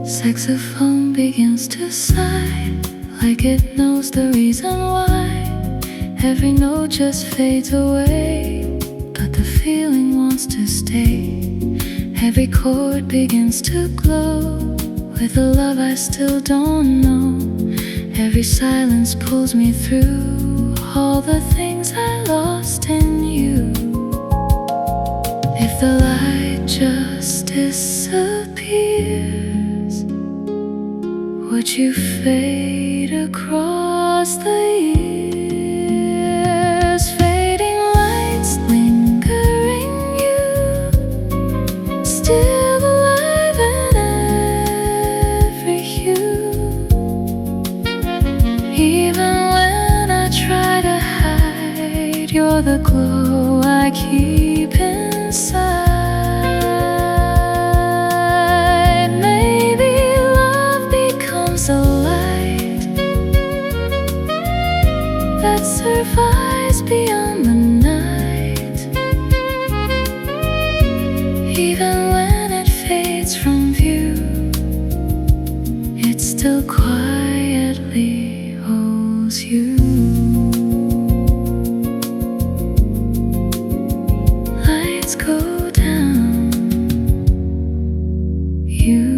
[SPEAKER 1] Saxophone begins to sigh, like it knows the reason why. Every note just fades away, but the feeling wants to stay. Every chord begins to glow with a love I still don't know. Every silence pulls me through all the things I lost in you. If the light just disappears, would you fade across the years? Fading lights linger in you, still alive in every hue. Even when I try to hide, you're the glow I keep inside. That survives beyond the night. Even when it fades from view, it still quietly holds you. Lights go down, you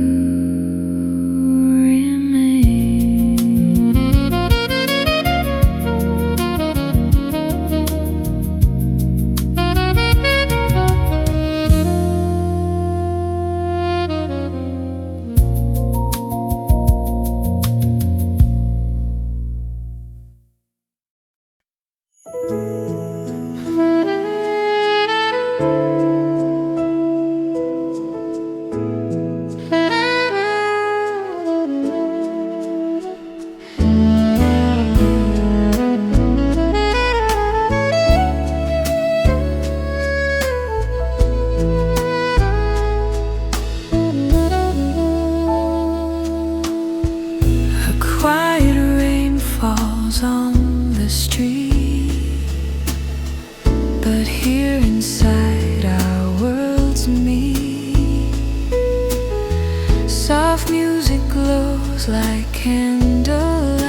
[SPEAKER 1] on the street, but here inside our worlds meet. Soft music glows like candlelight,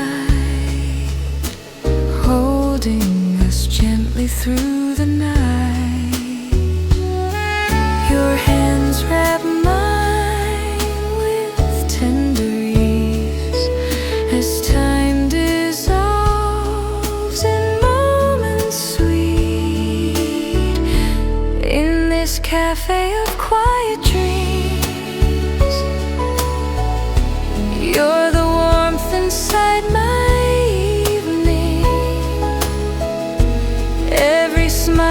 [SPEAKER 1] holding us gently through the night. Your hands wrap mine with tender ease as time dissolves in moments sweet. In this cafe of quiet dreams, you're the warmth inside my evening. Every smile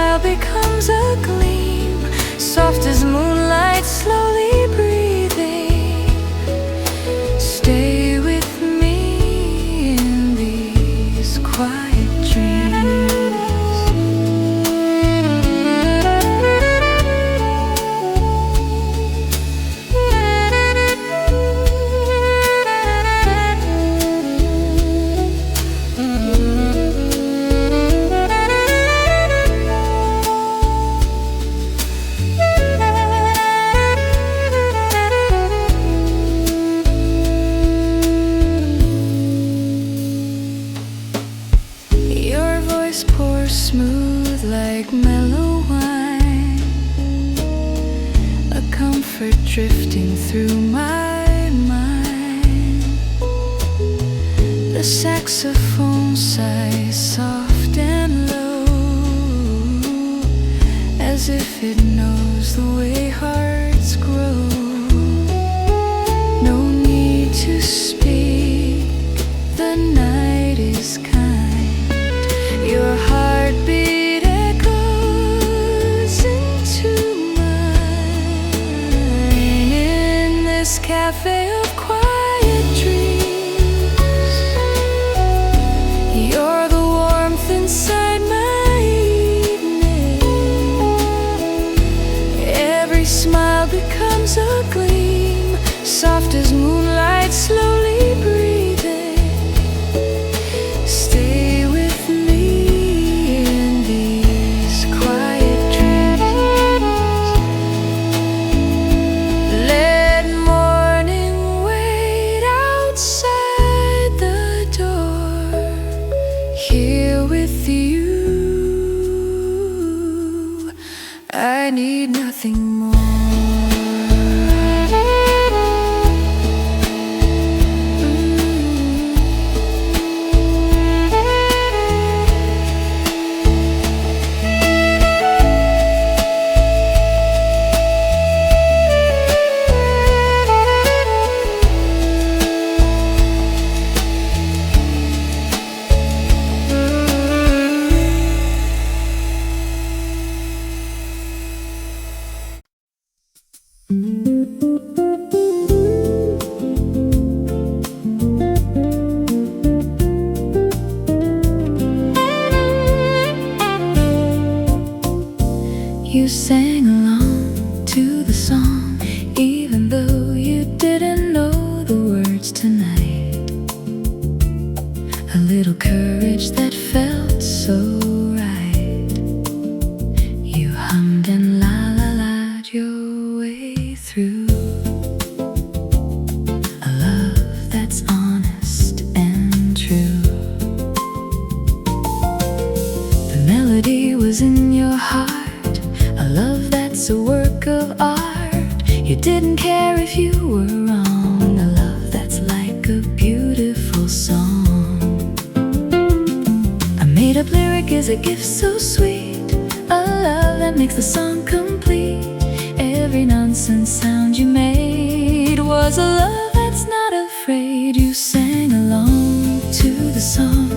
[SPEAKER 1] drifting through my mind. The saxophone sighs soft and low, as if it knows the way hearts grow. No need to speak, the night is kind. Your heartbeat echoes into mine. In this cafe of quiet dreams, you're the warmth inside my evening. Every smile becomes a gleam, soft as moonlight slowly breathing. Stay with me in these quiet dreams. Let morning wait outside the door. Here with you, I need nothing more. You sang along to the song, even though you didn't know the words tonight. A little courage that felt so right. You hummed and la-la-la'd your way through. A love that's honest and true. The melody was in your heart, a love that's a work of art. You didn't care if you were wrong, a love that's like a beautiful song. A made-up lyric is a gift so sweet, a love that makes the song complete. Every nonsense sound you made was a love that's not afraid. You sang along to the song,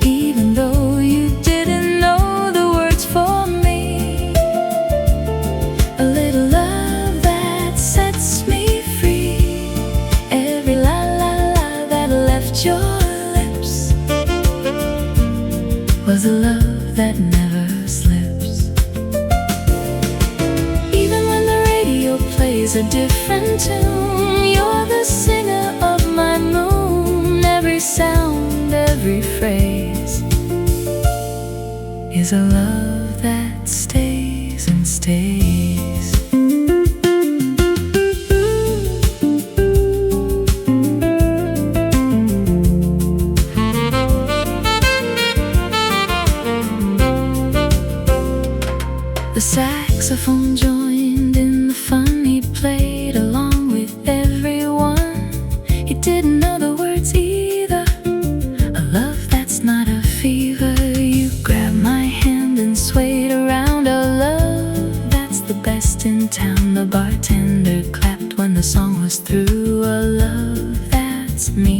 [SPEAKER 1] even though you didn't know the words for me. A little love that sets me free. Every la-la-la that left your lips was a love that never slips. Even when the radio plays a different tune, you're the singer of my moon. Every sound, every phrase is a love that stays and stays. The saxophone joined in the fun. He played along with everyone. He didn't know the words either. A love that's not a fever. You grabbed my hand and swayed around. A love that's the best in town. The bartender clapped when the song was through. A love that's me.